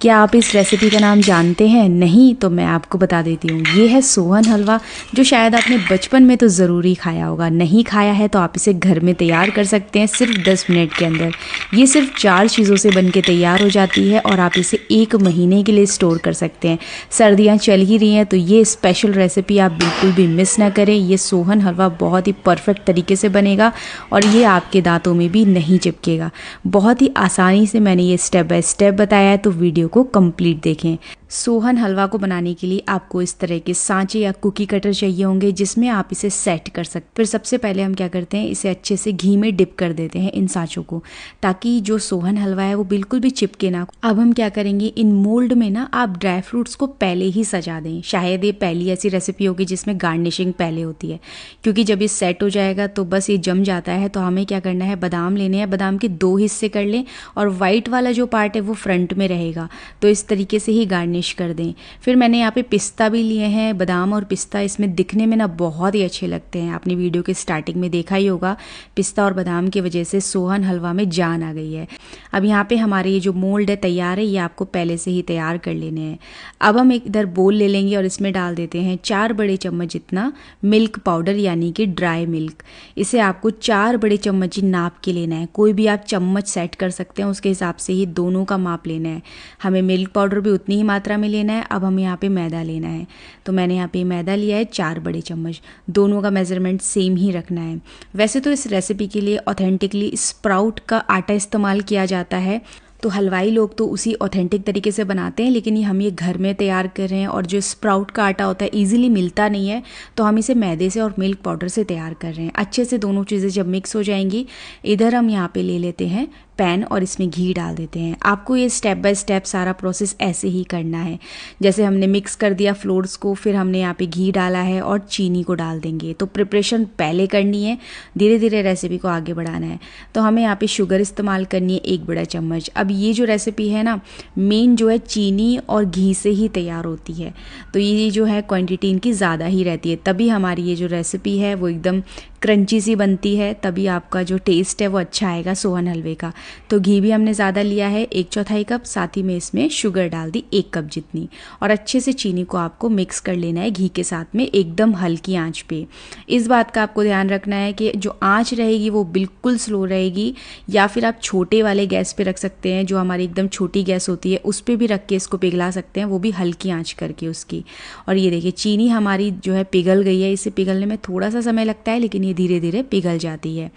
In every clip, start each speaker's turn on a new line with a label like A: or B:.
A: क्या आप इस रेसिपी का नाम जानते हैं? नहीं तो मैं आपको बता देती हूँ। ये है सोहन हलवा, जो शायद आपने बचपन में तो ज़रूर ही खाया होगा। नहीं खाया है तो आप इसे घर में तैयार कर सकते हैं सिर्फ 10 मिनट के अंदर। ये सिर्फ 4 चीज़ों से बन के तैयार हो जाती है और आप इसे 1 महीने के लिए स्टोर कर सकते हैं। सर्दियाँ चल ही रही हैं तो ये स्पेशल रेसिपी आप बिल्कुल भी मिस ना करें। ये सोहन हलवा बहुत ही परफेक्ट तरीके से बनेगा और ये आपके दांतों में भी नहीं चिपकेगा। बहुत ही आसानी से मैंने ये स्टेप बाय स्टेप बताया है, तो वीडियो को कंप्लीट देखें। सोहन हलवा को बनाने के लिए आपको इस तरह के सांचे या कुकी कटर चाहिए होंगे, जिसमें आप इसे सेट कर सकते हैं। फिर सबसे पहले हम क्या करते हैं, इसे अच्छे से घी में डिप कर देते हैं इन सांचों को, ताकि जो सोहन हलवा है वो बिल्कुल भी चिपके ना। अब हम क्या करेंगे, इन मोल्ड में ना आप ड्राई फ्रूट्स को पहले ही सजा दें। शायद ये पहली ऐसी रेसिपी होगी जिसमें गार्निशिंग पहले होती है, क्योंकि जब ये सेट हो जाएगा तो बस ये जम जाता है। तो हमें क्या करना है, बादाम लेने हैं, बादाम के 2 हिस्से कर लें और वाइट वाला जो पार्ट है वो फ्रंट में रहेगा। तो इस तरीके से ही गार्निश कर दें। फिर मैंने यहाँ पे पिस्ता भी लिए हैं। बादाम और पिस्ता इसमें दिखने में ना बहुत ही अच्छे लगते हैं। आपने वीडियो के स्टार्टिंग में देखा ही होगा, पिस्ता और बादाम की वजह से सोहन हलवा में जान आ गई है। अब यहाँ पे हमारे ये जो मोल्ड है तैयार है, ये आपको पहले से ही तैयार कर लेने हैं। अब हम एक इधर बोल ले लेंगे और इसमें डाल देते हैं 4 बड़े चम्मच जितना मिल्क पाउडर, यानी कि ड्राई मिल्क। इसे आपको 4 बड़े चम्मच ही नाप के लेना है। कोई भी आप चम्मच सेट कर सकते हैं, उसके हिसाब से ही दोनों का माप लेना है। हमें मिल्क पाउडर भी उतनी ही मात्रा में लेना है। अब हमें यहाँ पे मैदा लेना है, तो मैंने यहाँ पे मैदा लिया है 4 बड़े चम्मच। दोनों का मेजरमेंट सेम ही रखना है। वैसे तो इस रेसिपी के लिए ऑथेंटिकली स्प्राउट का आटा इस्तेमाल किया जाता है, तो हलवाई लोग तो उसी ऑथेंटिक तरीके से बनाते हैं, लेकिन हम ये घर में तैयार कर रहे हैं और जो स्प्राउट का आटा होता है ईजिली मिलता नहीं है, तो हम इसे मैदे से और मिल्क पाउडर से तैयार कर रहे हैं। अच्छे से दोनों चीज़ें जब मिक्स हो जाएंगी, इधर हम यहाँ पे ले लेते हैं पैन और इसमें घी डाल देते हैं। आपको ये स्टेप बाय स्टेप सारा प्रोसेस ऐसे ही करना है। जैसे हमने मिक्स कर दिया फ्लोर्स को, फिर हमने यहाँ पे घी डाला है और चीनी को डाल देंगे। तो प्रिपरेशन पहले करनी है, धीरे धीरे रेसिपी को आगे बढ़ाना है। तो हमें यहाँ पे शुगर इस्तेमाल करनी है 1 बड़ा चम्मच। अब ये जो रेसिपी है ना, मेन जो है चीनी और घी से ही तैयार होती है, तो ये जो है क्वांटिटी इनकी ज़्यादा ही रहती है, तभी हमारी ये जो रेसिपी है वो एकदम क्रंची सी बनती है, तभी आपका जो टेस्ट है वो अच्छा आएगा सोहन हलवे का। तो घी भी हमने ज़्यादा लिया है 1/4 कप, साथ ही में इसमें शुगर डाल दी 1 कप जितनी, और अच्छे से चीनी को आपको मिक्स कर लेना है घी के साथ में, एकदम हल्की आंच पे। इस बात का आपको ध्यान रखना है कि जो आंच रहेगी वो बिल्कुल स्लो रहेगी, या फिर आप छोटे वाले गैस पे रख सकते हैं, जो हमारी एकदम छोटी गैस होती है उस पर भी रख के इसको पिघला सकते हैं, वो भी हल्की आँच करके उसकी। और ये देखिए चीनी हमारी जो है पिघल गई है। इसे पिघलने में थोड़ा सा समय लगता है, लेकिन ये धीरे धीरे पिघल जाती है।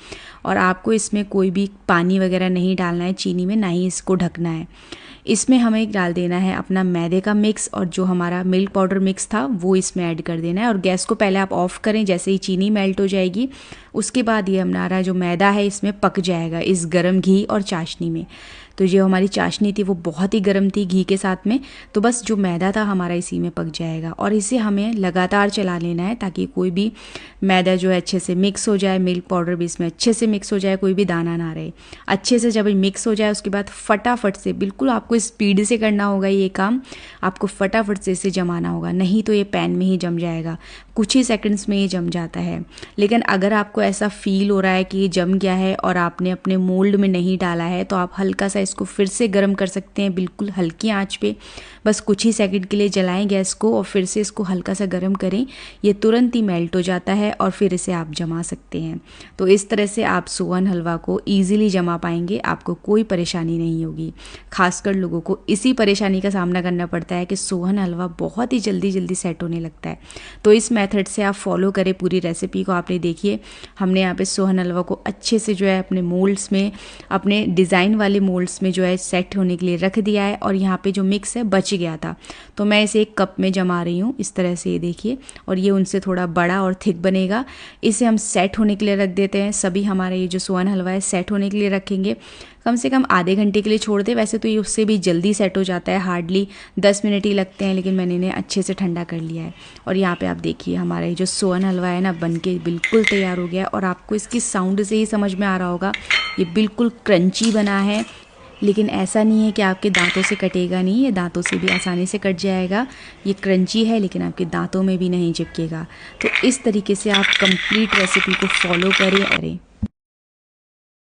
A: और आपको इसमें कोई भी पानी वगैरह नहीं डालना है चीनी में, ना ही इसको ढकना है। इसमें हमें डाल देना है अपना मैदे का मिक्स, और जो हमारा मिल्क पाउडर मिक्स था वो इसमें ऐड कर देना है। और गैस को पहले आप ऑफ करें, जैसे ही चीनी मेल्ट हो जाएगी उसके बाद ये हमारा जो मैदा है इसमें पक जाएगा इस गर्म घी और चाशनी में। तो जो हमारी चाशनी थी वो बहुत ही गर्म थी घी के साथ में, तो बस जो मैदा था हमारा इसी में पक जाएगा। और इसे हमें लगातार चला लेना है, ताकि कोई भी मैदा जो है अच्छे से मिक्स हो जाए, मिल्क पाउडर भी इसमें अच्छे से मिक्स हो जाए, कोई भी दाना ना रहे। अच्छे से जब मिक्स हो जाए उसके बाद फटाफट से, बिल्कुल आपको स्पीड से करना होगा ये काम, आपको फटाफट से इसे जमाना होगा, नहीं तो ये पैन में ही जम जाएगा। कुछ ही सेकंड्स में ये जम जाता है। लेकिन अगर आपको ऐसा फील हो रहा है कि ये जम गया है और आपने अपने मोल्ड में नहीं डाला है, तो आप हल्का सा इसको फिर से गर्म कर सकते हैं, बिल्कुल हल्की आंच पे। बस कुछ ही सेकंड के लिए जलाएं गैस को और फिर से इसको हल्का सा गर्म करें। ये तुरंत ही मेल्ट हो जाता है और फिर इसे आप जमा सकते हैं। तो इस तरह से आप सोहन हलवा को ईजिली जमा पाएंगे, आपको कोई परेशानी नहीं होगी। खासकर लोगों को इसी परेशानी का सामना करना पड़ता है कि सोहन हलवा बहुत ही जल्दी जल्दी सेट होने लगता है। तो इस मेथड से आप फॉलो करें पूरी रेसिपी को। आपने देखिए हमने यहाँ पे सोहन हलवा को अच्छे से जो है अपने मोल्ड्स में, अपने डिज़ाइन वाले मोल्ड्स में जो है सेट होने के लिए रख दिया है। और यहाँ पे जो मिक्स है बच गया था, तो मैं इसे 1 कप में जमा रही हूँ इस तरह से, ये देखिए। और ये उनसे थोड़ा बड़ा और थिक बनेगा। इसे हम सेट होने के लिए रख देते हैं। सभी हमारा ये जो सोहन हलवा है सेट होने के लिए रखेंगे, कम से कम आधे घंटे के लिए छोड़ दें। वैसे तो ये उससे भी जल्दी सेट हो जाता है, हार्डली 10 मिनट ही लगते हैं, लेकिन मैंने इन्हें अच्छे से ठंडा कर लिया है। और यहाँ पे आप देखिए हमारा ये जो सोहन हलवा है ना, बन के बिल्कुल तैयार हो गया है। और आपको इसकी साउंड से ही समझ में आ रहा होगा, ये बिल्कुल क्रंची बना है। लेकिन ऐसा नहीं है कि आपके दांतों से कटेगा नहीं, ये दांतों से भी आसानी से कट जाएगा। ये क्रंची है लेकिन आपके दांतों में भी नहीं चिपकेगा। तो इस तरीके से आप कंप्लीट रेसिपी को फॉलो करें।